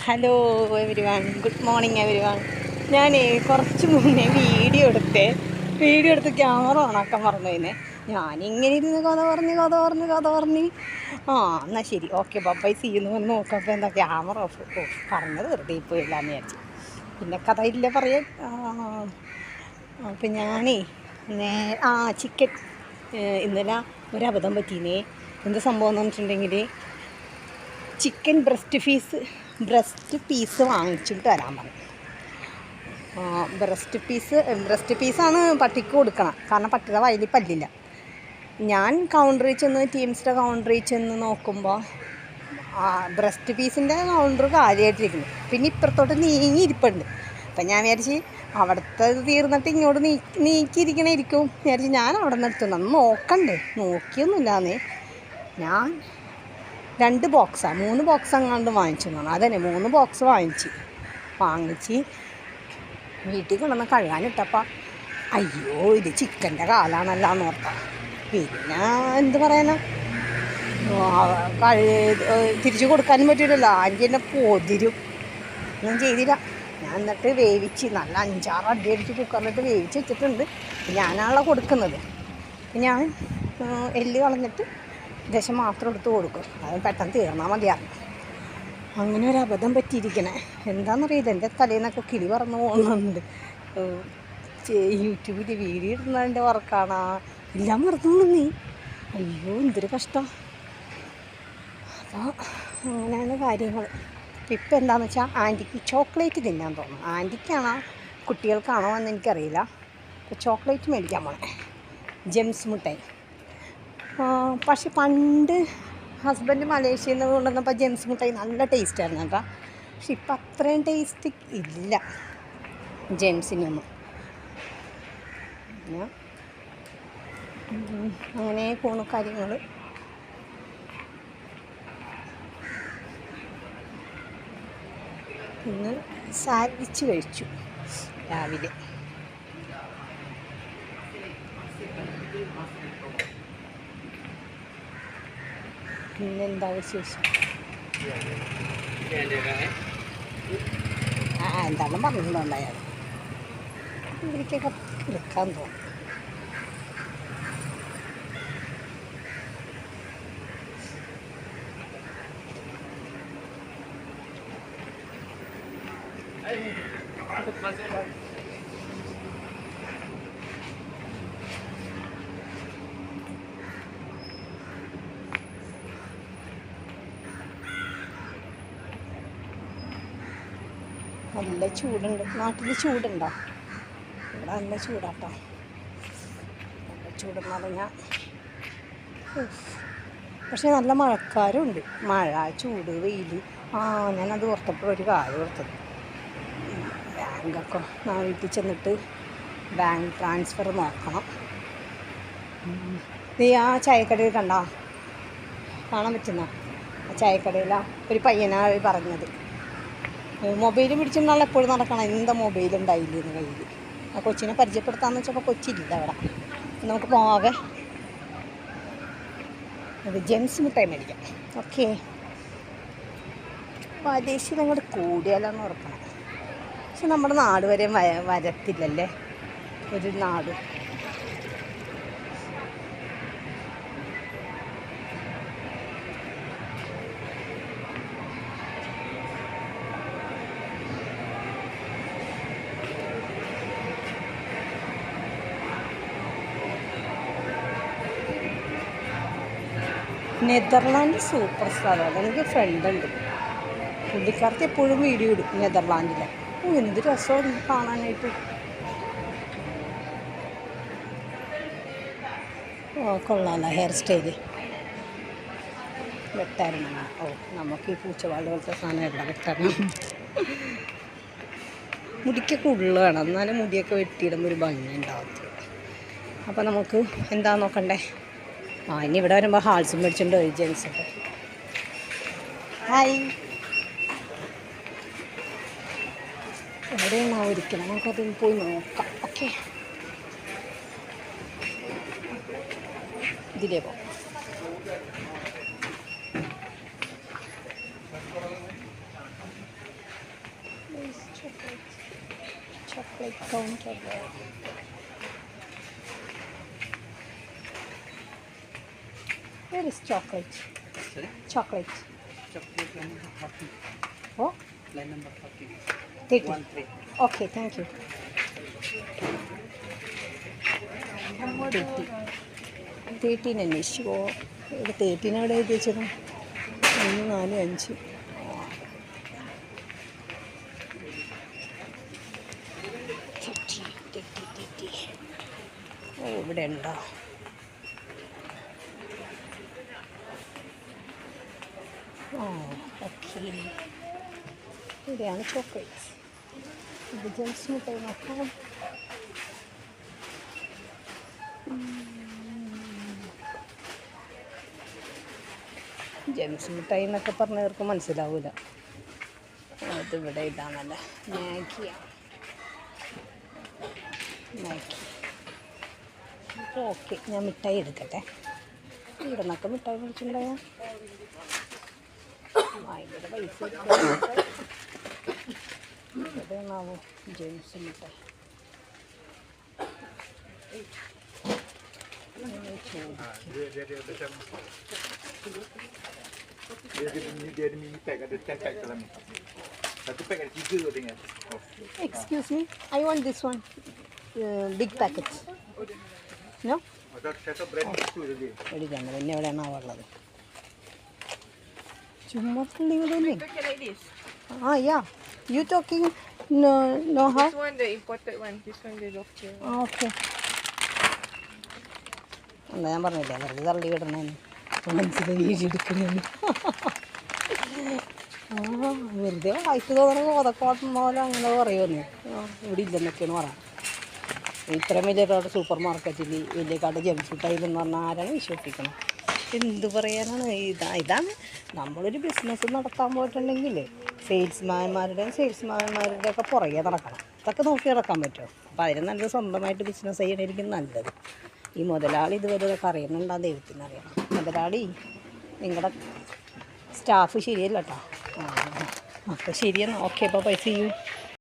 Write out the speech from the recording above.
Hello every one, good morning every one. ഞാൻ കുറച്ച് മുന്നേ വീഡിയോ എടുത്ത് ക്യാമറ ഓണാക്കാൻ പറഞ്ഞതിന് ഞാനിങ്ങനെ ഇരുന്ന് കഥ പറഞ്ഞ് എന്നാൽ ശരി, ഓക്കെ ബൈ സീ എന്ന് പറഞ്ഞ് നോക്കുമ്പോൾ എന്താ ക്യാമറ ഓഫ്. പറഞ്ഞത് വെറുതെ ഇപ്പോൾ ഇല്ലാന്ന് വിചാരിച്ചു. പിന്നെ കഥ ഇല്ല പറയാൻ. അപ്പം ഞാനേ ചിക്കൻ ഇന്നലെ ഒരബദ്ധം പറ്റീനേ. എന്ത് സംഭവം എന്ന് പറഞ്ഞിട്ടുണ്ടെങ്കിൽ ചിക്കൻ ബ്രസ്റ്റ് പീസ് വാങ്ങിച്ചിട്ട് വരാൻ പറഞ്ഞു. ബ്രസ്റ്റ് പീസാണ് പട്ടിക്ക് കൊടുക്കണം, കാരണം പട്ടിയുടെ വയലിൽ പല്ലില്ല. ഞാൻ ടീംസിൻ്റെ കൗണ്ടറിൽ ചെന്ന് നോക്കുമ്പോൾ ബ്രസ്റ്റ് പീസിൻ്റെ കൗണ്ടർ കാലിയായിട്ടിരിക്കുന്നു. പിന്നെ ഇപ്പുറത്തോട്ട് നീങ്ങിയിരിപ്പുണ്ട്. അപ്പം ഞാൻ വിചാരിച്ച് അവിടുത്തെ തീർന്നിട്ട് ഇങ്ങോട്ട് നീക്കിയിരിക്കണമായിരിക്കും വിചാരിച്ച് ഞാൻ അവിടെ നിന്ന് എടുത്തു. അന്ന് നോക്കിയൊന്നുമില്ലാന്നേ. ഞാൻ 3 ബോക്സ് അങ്ങാണ്ട് വാങ്ങിച്ചു. അതന്നെ 3 ബോക്സ് വാങ്ങിച്ച് വീട്ടിൽ കൊണ്ടുവന്ന് കഴുകാനിട്ടപ്പോൾ അയ്യോ ഇത് ചിക്കൻ്റെ കാലാണല്ലോ എന്ന് ഓർത്താം. പിന്നെ എന്ത് പറയാനാ, തിരിച്ചു കൊടുക്കാനും പറ്റില്ലല്ലോ. ആൻറ്റി എന്നെ പൊതിരും. ഞാൻ ചെയ്തില്ല. ഞാൻ എന്നിട്ട് വേവിച്ച് നല്ല 5-6 അടി അടിച്ച് കുക്കറിലിട്ട് വേവിച്ച് വെച്ചിട്ടുണ്ട്. ഞാനാണല്ലോ കൊടുക്കുന്നത്. ഞാൻ എല്ല് കളഞ്ഞിട്ട് ദശം മാത്രം എടുത്ത് കൊടുക്കും. അത് പെട്ടെന്ന് തീർന്നാൽ മതിയായിരുന്നു. അങ്ങനെ ഒരു അബദ്ധം പറ്റിയിരിക്കണേ. എന്താണെന്നറിയില്ല, എൻ്റെ തലേന്നൊക്കെ കിളി പറന്ന് പോകുന്നുണ്ട്. യൂട്യൂബിൽ വീഡിയോ ഇടുന്നതിൻ്റെ വർക്കാണ് എല്ലാം മറന്നു നീ. അയ്യോ എന്തൊരു കഷ്ടം. അപ്പോൾ അങ്ങനെയാണ് കാര്യങ്ങൾ. ഇപ്പം എന്താണെന്ന് വെച്ചാൽ ആൻറ്റിക്ക് ചോക്ലേറ്റ് തിന്നാൻ തോന്നുന്നു. ആൻറ്റിക്കാണോ കുട്ടികൾക്കാണോ എന്ന് എനിക്കറിയില്ല. അപ്പോൾ ചോക്ലേറ്റ് മേടിക്കാൻ പോണേ, ജെംസ് മുട്ടായി. പക്ഷെ പണ്ട് ഹസ്ബൻഡ് മലേഷ്യയിൽ നിന്ന് കൊണ്ടുവന്നപ്പോൾ ജെംസ് മുട്ടായി നല്ല ടേസ്റ്റായിരുന്നു കേട്ടോ. പക്ഷെ ഇപ്പം അത്രയും ടേസ്റ്റ് ഇല്ല ജെംസിനൊന്നും. അങ്ങനെ പോണു കാര്യങ്ങൾ. ഇന്ന് സാൻഡ്വിച്ച് കഴിച്ചു രാവിലെ. പിന്നെന്താ വിശേഷം? എന്താണ് പറഞ്ഞിട്ടുണ്ടായാൽ ഇവർക്കൊക്കെ എടുക്കാൻ തോന്നും. നല്ല ചൂടുണ്ട്. നാട്ടിൽ ചൂടുണ്ടോ? ഇവിടെ നല്ല ചൂടാട്ടോ. നല്ല ചൂടെന്ന് പറഞ്ഞാൽ പക്ഷേ നല്ല മഴക്കാരുണ്ട്. മഴ, ചൂട്, വെയിൽ. ഞാനത് ഓർത്തപ്പോഴൊരു കാര്യം ഓർത്തത്. ബാങ്കൊക്കെ വീട്ടിൽ ചെന്നിട്ട് ബാങ്ക് ട്രാൻസ്ഫർ നോക്കണം. നീ ആ ചായക്കടയിൽ കണ്ടോ? കാണാൻ പറ്റുന്ന ആ ചായക്കടയിലാണ് ഒരു പയ്യനാണ് പറഞ്ഞത്. മൊബൈൽ പിടിച്ചിട്ടുള്ള എപ്പോഴും നടക്കണം. എന്താ മൊബൈൽ ഉണ്ടായില്ലെന്ന് കയ്യിൽ. ആ കൊച്ചിനെ പരിചയപ്പെടുത്താമെന്ന് വെച്ചപ്പോൾ കൊച്ചില്ല അവിടെ. നമുക്ക് പോകെ അത് ജെംസ് മുട്ടായി മേടിക്കാം. ഓക്കെ, മലേഷ്യയിൽ അങ്ങോട്ട് കൂടിയാലെന്ന് ഉറക്കണം. പക്ഷെ നമ്മുടെ നാട് വരെ വരത്തില്ലല്ലേ ഒരു നാട്. നെതർലാൻഡ് സൂപ്പർ സ്ഥലമാണ്. എനിക്ക് ഫ്രണ്ടുണ്ട്, പുള്ളിക്കാർക്ക് എപ്പോഴും വീഡിയോ ഇടും നെതർലാൻഡിലെ. എന്ത് രസമാണ് കാണാനായിട്ട്. കൊള്ളാമല്ല ഹെയർ സ്റ്റൈല്. വെട്ടായിരുന്നു. നമുക്ക് ഈ പൂച്ചവാട് പോലത്തെ സാധനമല്ല വെട്ടണം. മുടിക്കൊക്കെ ഉള്ളതാണ്, എന്നാലും മുടിയൊക്കെ വെട്ടിയിടുമ്പോൾ ഒരു ഭംഗി ഉണ്ടാകത്തുള്ളൂ. അപ്പോൾ നമുക്ക് എന്താ നോക്കണ്ടേ? ഇനി ഇവിടെ വരുമ്പോൾ ഹാൾസും മേടിച്ചിട്ടുണ്ട് ജെൻസൊക്കെ. ഹായ്, എവിടെയാണ് ഒരിക്കണം, നമുക്കത് പോയി നോക്കാം. ഓക്കെ, ഇതിലേ പോകാം. chocolate counter. Where is chocolate? Sorry? Chocolate. Chocolate line number 40. Oh, Line number 40. 30. 13. Okay, thank you. 30. 13 അന്വേഷിച്ചു പോ. ഇവിടെ 13 എവിടെ എഴുതി വെച്ചത്? 1 4 5. ഓ ഇവിടെ ഉണ്ടോ? ഓ ഓക്കെ, ഇവിടെയാണ് ചോക്ലേറ്റ്സ്. ഇത് ജെംസ് മിഠായി നോക്കാം. ജെംസ് മിഠായി എന്നൊക്കെ പറഞ്ഞവർക്ക് മനസ്സിലാവില്ല. അതിവിടെ ഇതാണല്ലേ, മാഗിയാണ്. മാഗി. അപ്പോൾ ഓക്കെ, ഞാൻ മിഠായി എടുക്കട്ടെ. ഇവിടെ നിന്നൊക്കെ മിഠായി മേടിച്ചിട്ടുണ്ടായാൽ ഇവിടെ പൈസ എവിടെയാണാവോ ജെയിംസ് മിഠായി? Excuse me, I want this one, big packet. No? എവിടെയാണ് പിന്നെ എവിടെയാണോ ഉള്ളത്? ചുമ്മാ പുള്ളികളല്ലേ. Yeah, you talking no how? This one the imported one. This one the local. Okay. എന്താ ഞാൻ പറഞ്ഞില്ലേ, വെറുതെ തള്ളി വിടണേന്ന് മനസ്സിലായി എടുക്കണേന്ന്. വെറുതെ വായിച്ചു തോന്നണ കോതക്കോട്ടുന്ന പോലെ അങ്ങനെ പറയുമെന്ന്. ഇവിടെ ഇല്ലെന്നൊക്കെയാണ് പറയാം. ഇത്രയും വലിയ സൂപ്പർ മാർക്കറ്റിൽ വലിയ കട ജെംസ് മിഠായിലെന്ന് പറഞ്ഞാൽ ആരാണ് വിശ്വസിക്കണം? എന്ത് പറയാനാണ്? ഇതാണ് നമ്മളൊരു ബിസിനസ് നടത്താൻ പോയിട്ടുണ്ടെങ്കിൽ സെയിൽസ്മാൻമാരുടെ ഒക്കെ പുറകെ നടക്കണം. ഇതൊക്കെ നോക്കി നടക്കാൻ പറ്റുമോ? അപ്പോൾ അതിന് നല്ലത് സ്വന്തമായിട്ട് ബിസിനസ് ചെയ്യണമായിരിക്കും നല്ലത്. ഈ മുതലാളി ഇതുവരെ ഇതൊക്കെ അറിയുന്നുണ്ടാകും, ദൈവത്തിനറിയാം. മുതലാളി, നിങ്ങളുടെ സ്റ്റാഫ് ശരിയല്ല കേട്ടോ. അപ്പോൾ ശരിയെന്ന്. ഓക്കെ, അപ്പോൾ പൈസ ചെയ്യൂ.